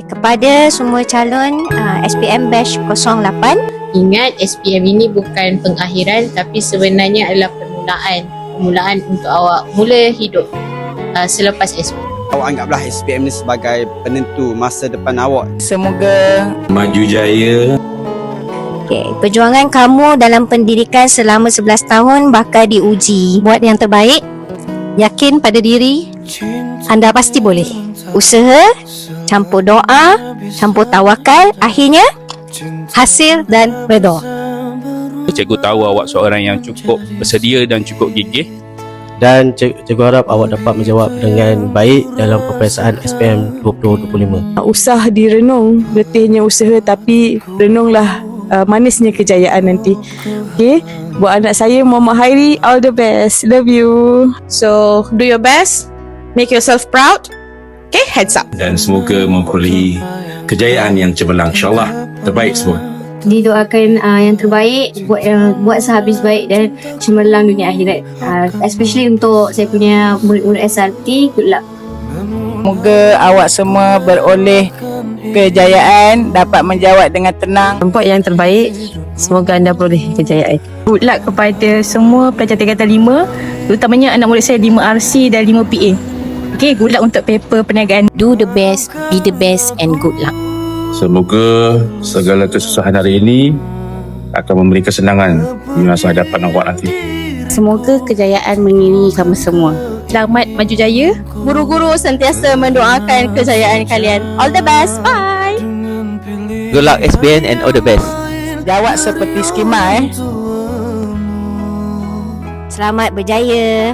Kepada semua calon SPM Batch 08, ingat SPM ini bukan pengakhiran tapi sebenarnya adalah permulaan untuk awak mula hidup selepas SPM. Awak anggaplah SPM ni sebagai penentu masa depan awak. Semoga maju jaya. Perjuangan kamu dalam pendidikan selama 11 tahun bakal diuji. Buat yang terbaik, yakin pada diri, anda pasti boleh. Usaha, campur doa, campur tawakal, akhirnya Hasil dan redha. Cikgu tahu awak seorang yang cukup bersedia dan cukup gigih. Dan cikgu harap awak dapat menjawab dengan baik dalam peperiksaan SPM 2025. usah direnung letihnya usaha, tapi renunglah manisnya kejayaan nanti. Okay, buat anak saya Muhammad Hairi, all the best, love you. So do your best, make yourself proud. Okay, heads up. Dan semoga memperolehi kejayaan yang cemerlang, insyaAllah. Terbaik semua. Didoakan yang terbaik, buat sehabis baik dan cemerlang dunia akhirat. Especially untuk saya punya murid-murid SRT, good luck. Semoga awak semua beroleh kejayaan, dapat menjawab dengan tenang. Buat yang terbaik, semoga anda peroleh kejayaan. Good luck kepada semua pelajar tingkatan 5, terutamanya anak murid saya 5 RC dan 5 PA. Okay, good luck untuk paper perniagaan. Do the best, be the best and good luck. Semoga segala kesusahan hari ini akan memberi kesenangan di masa hadapan awak nanti. Semoga kejayaan mengiringi kamu semua. Selamat maju jaya. Guru-guru sentiasa mendoakan kejayaan kalian. All the best, bye. Good luck SPM and all the best. Jawab seperti skema selamat berjaya.